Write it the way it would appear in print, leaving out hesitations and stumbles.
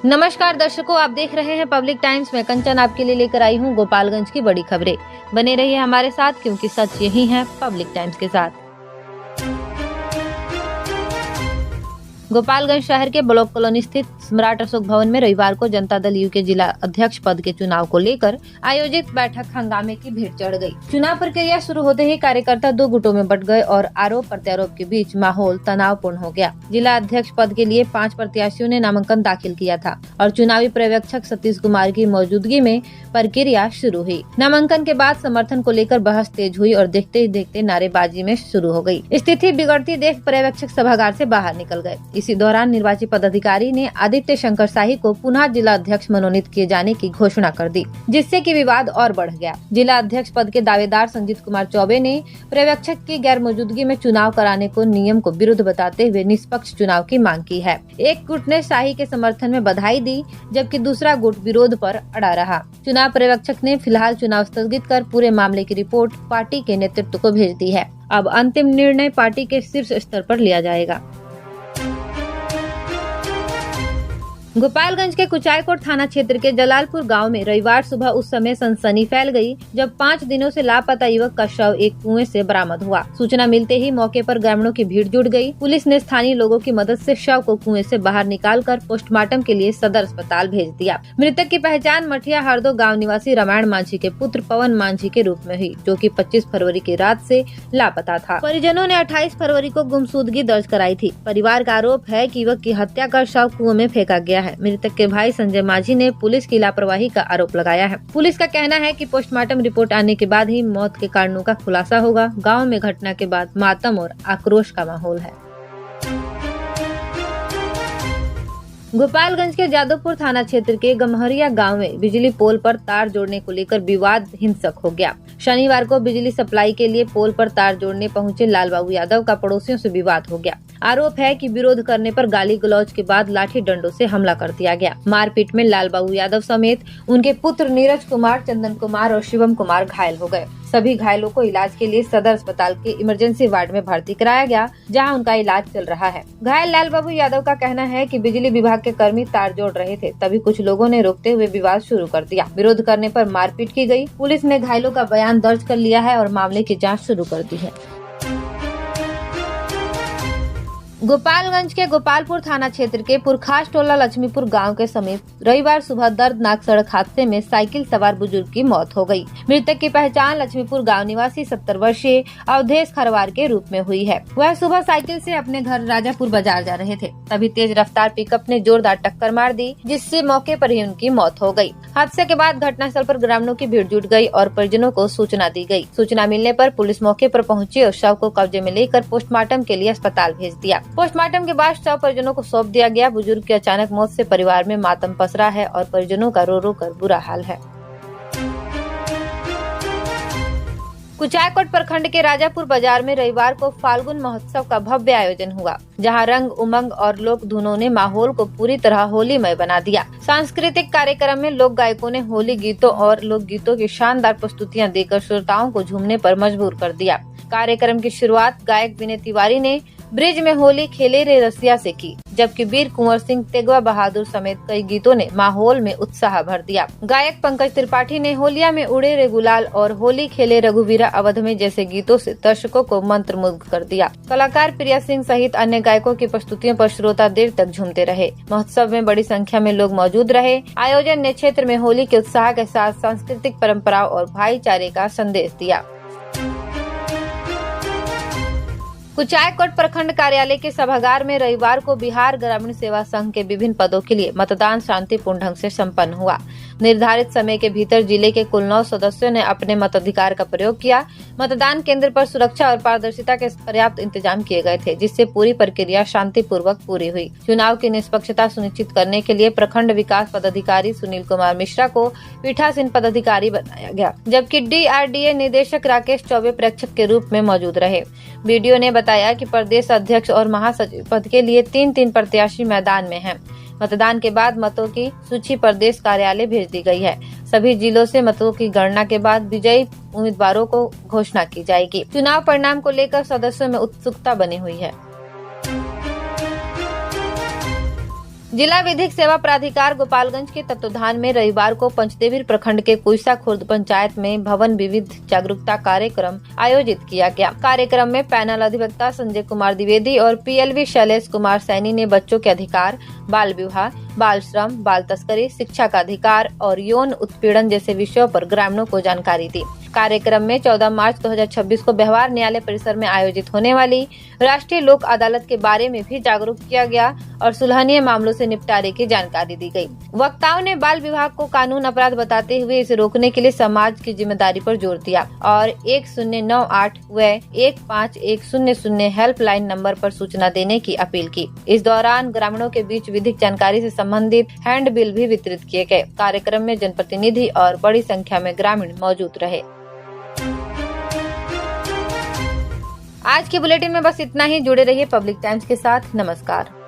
नमस्कार दर्शकों, आप देख रहे हैं पब्लिक टाइम्स में कंचन आपके लिए लेकर आई हूं गोपालगंज की बड़ी खबरें। बने रहिए हमारे साथ क्योंकि सच यही है पब्लिक टाइम्स के साथ। गोपालगंज शहर के ब्लॉक कॉलोनी स्थित सम्राट अशोक भवन में रविवार को जनता दल यू के जिला अध्यक्ष पद के चुनाव को लेकर आयोजित बैठक हंगामे की भीड़ चढ़ गई। चुनाव प्रक्रिया शुरू होते ही कार्यकर्ता दो गुटों में बंट गए और आरोप प्रत्यारोप के बीच माहौल तनावपूर्ण हो गया। जिला अध्यक्ष पद के लिए 5 प्रत्याशियों ने नामांकन दाखिल किया था और चुनावी पर्यवेक्षक सतीश कुमार की मौजूदगी में प्रक्रिया शुरू हुई। नामांकन के बाद समर्थन को लेकर बहस तेज हुई और देखते ही देखते नारेबाजी में शुरू हो गई। स्थिति बिगड़ती देख पर्यवेक्षक सभागार से बाहर निकल गए। इसी दौरान निर्वाची पदाधिकारी ने आदित्य शंकर शाही को पुनः जिला अध्यक्ष मनोनीत किए जाने की घोषणा कर दी, जिससे कि विवाद और बढ़ गया। जिला अध्यक्ष पद के दावेदार संजीत कुमार चौबे ने पर्यवेक्षक की गैर मौजूदगी में चुनाव कराने को नियम को विरुद्ध बताते हुए निष्पक्ष चुनाव की मांग की है। एक गुट ने शाही के समर्थन में बधाई दी, जबकि दूसरा गुट विरोध पर अड़ा रहा। चुनाव पर्यवेक्षक ने फिलहाल चुनाव स्थगित कर पूरे मामले की रिपोर्ट पार्टी के नेतृत्व को भेज दी है। अब अंतिम निर्णय पार्टी के शीर्ष स्तर पर लिया जाएगा। गोपालगंज के कुचायकोट थाना क्षेत्र के जलालपुर गांव में रविवार सुबह उस समय सनसनी फैल गई जब 5 दिनों से लापता युवक का शव एक कुएं से बरामद हुआ। सूचना मिलते ही मौके पर ग्रामीणों की भीड़ जुट गई। पुलिस ने स्थानीय लोगों की मदद से शव को कुएं से बाहर निकालकर पोस्टमार्टम के लिए सदर अस्पताल भेज दिया। मृतक की पहचान मठिया हरदो गाँव निवासी रामायण मांझी के पुत्र पवन मांझी के रूप में हुई, जो की 25 फरवरी की रात से लापता था। परिजनों ने 28 फरवरी को गुमशुदगी दर्ज कराई थी। परिवार का आरोप है कि युवक की हत्या कर शव कुएं में फेंका गया है। मृतक के भाई संजय मांझी ने पुलिस की लापरवाही का आरोप लगाया है। पुलिस का कहना है कि पोस्टमार्टम रिपोर्ट आने के बाद ही मौत के कारणों का खुलासा होगा। गांव में घटना के बाद मातम और आक्रोश का माहौल है। गोपालगंज के जादवपुर थाना क्षेत्र के गमहरिया गांव में बिजली पोल पर तार जोड़ने को लेकर विवाद हिंसक हो गया। शनिवार को बिजली सप्लाई के लिए पोल पर तार जोड़ने पहुंचे लालबाबू यादव का पड़ोसियों से विवाद हो गया। आरोप है कि विरोध करने पर गाली गलौज के बाद लाठी डंडों से हमला कर दिया गया। मारपीट में लालबाबू यादव समेत उनके पुत्र नीरज कुमार, चंदन कुमार और शिवम कुमार घायल हो गए। सभी घायलों को इलाज के लिए सदर अस्पताल के इमरजेंसी वार्ड में भर्ती कराया गया, जहां उनका इलाज चल रहा है। घायल लालबाबू यादव का कहना है कि बिजली विभाग के कर्मी तार जोड़ रहे थे, तभी कुछ लोगों ने रोकते हुए विवाद शुरू कर दिया। विरोध करने पर मारपीट की गई। पुलिस ने घायलों का बयान दर्ज कर लिया है और मामले की जाँच शुरू कर दी है। गोपालगंज के गोपालपुर थाना क्षेत्र के पुरखास टोला लक्ष्मीपुर गांव के समीप रविवार सुबह दर्दनाक सड़क हादसे में साइकिल सवार बुजुर्ग की मौत हो गई। मृतक की पहचान लक्ष्मीपुर गांव निवासी 70 वर्षीय अवधेश खरवार के रूप में हुई है। वह सुबह साइकिल से अपने घर राजापुर बाजार जा रहे थे, तभी तेज रफ्तार पिकअप ने जोरदार टक्कर मार दी, जिससे मौके पर ही उनकी मौत हो गई। हादसे के बाद घटनास्थल पर ग्रामीणों की भीड़ जुट गई और परिजनों को सूचना दी गई। सूचना मिलने पर पुलिस मौके पर पहुंची और शव को कब्जे में लेकर पोस्टमार्टम के लिए अस्पताल भेज दिया। पोस्टमार्टम के बाद शव परिजनों को सौंप दिया गया। बुजुर्ग की अचानक मौत से परिवार में मातम पसरा है और परिजनों का रो रो कर बुरा हाल है। कुचायकोट प्रखंड के राजापुर बाजार में रविवार को फाल्गुन महोत्सव का भव्य आयोजन हुआ, जहां रंग उमंग और लोक धुनों ने माहौल को पूरी तरह होलीमय बना दिया। सांस्कृतिक कार्यक्रम में लोक गायकों ने होली गीतों और लोक गीतों की शानदार प्रस्तुतियां देकर श्रोताओं को झूमने पर मजबूर कर दिया। कार्यक्रम की शुरुआत गायक विनय तिवारी ने ब्रिज में होली खेले रे रसिया से की, जबकि वीर कुंवर सिंह, तेगवा बहादुर समेत कई गीतों ने माहौल में उत्साह भर दिया। गायक पंकज त्रिपाठी ने होलिया में उड़े रे गुलाल और होली खेले रघुवीरा अवध में जैसे गीतों से दर्शकों को मंत्रमुग्ध कर दिया। कलाकार प्रिया सिंह सहित अन्य गायकों की प्रस्तुतियों पर श्रोता देर तक झूमते रहे। महोत्सव में बड़ी संख्या में लोग मौजूद रहे। आयोजन ने क्षेत्र में होली के उत्साह के साथ सांस्कृतिक परंपराओं और भाईचारे का संदेश दिया। कुचायकोट प्रखंड कार्यालय के सभागार में रविवार को बिहार ग्रामीण सेवा संघ के विभिन्न पदों के लिए मतदान शांतिपूर्ण ढंग से संपन्न हुआ। निर्धारित समय के भीतर जिले के कुल 9 सदस्यों ने अपने मताधिकार का प्रयोग किया। मतदान केंद्र पर सुरक्षा और पारदर्शिता के पर्याप्त इंतजाम किए गए थे, जिससे पूरी प्रक्रिया शांतिपूर्वक पूरी हुई। चुनाव की निष्पक्षता सुनिश्चित करने के लिए प्रखंड विकास पदाधिकारी सुनील कुमार मिश्रा को पीठासीन पदाधिकारी बनाया गया, जबकि DRDA निदेशक राकेश चौबे प्रेक्षक के रूप में मौजूद रहे। वीडियो ने बताया कि प्रदेश अध्यक्ष और महासचिव पद के लिए 3-3 प्रत्याशी मैदान में हैं। मतदान के बाद मतों की सूची प्रदेश कार्यालय भेज दी गई है। सभी जिलों से मतों की गणना के बाद विजयी उम्मीदवारों को घोषणा की जाएगी। चुनाव परिणाम को लेकर सदस्यों में उत्सुकता बनी हुई है। जिला विधिक सेवा प्राधिकार गोपालगंज के तत्वाधान में रविवार को पंचदेवीर प्रखंड के कुइसा खुर्द पंचायत में भवन विविध जागरूकता कार्यक्रम आयोजित किया गया। कार्यक्रम में पैनल अधिवक्ता संजय कुमार द्विवेदी और PLV शैलेश कुमार सैनी ने बच्चों के अधिकार, बाल विवाह, बाल श्रम, बाल तस्करी, शिक्षा का अधिकार और यौन उत्पीड़न जैसे विषयों पर ग्रामीणों को जानकारी दी। कार्यक्रम में 14 मार्च 2026 को व्यवहार न्यायालय परिसर में आयोजित होने वाली राष्ट्रीय लोक अदालत के बारे में भी जागरूक किया गया और सुलहनीय मामलों से निपटारे की जानकारी दी गई। वक्ताओं ने बाल विवाह को कानून अपराध बताते हुए इसे रोकने के लिए समाज की जिम्मेदारी पर जोर दिया और 1098 व 151000 हेल्पलाइन नंबर पर सूचना देने की अपील की। इस दौरान ग्रामीणों के बीच विधिक जानकारी से संबंधित हैंड बिल भी वितरित किए गए। कार्यक्रम में जनप्रतिनिधि और बड़ी संख्या में ग्रामीण मौजूद रहे। आज के बुलेटिन में बस इतना ही। जुड़े रहिए पब्लिक टाइम्स के साथ। नमस्कार।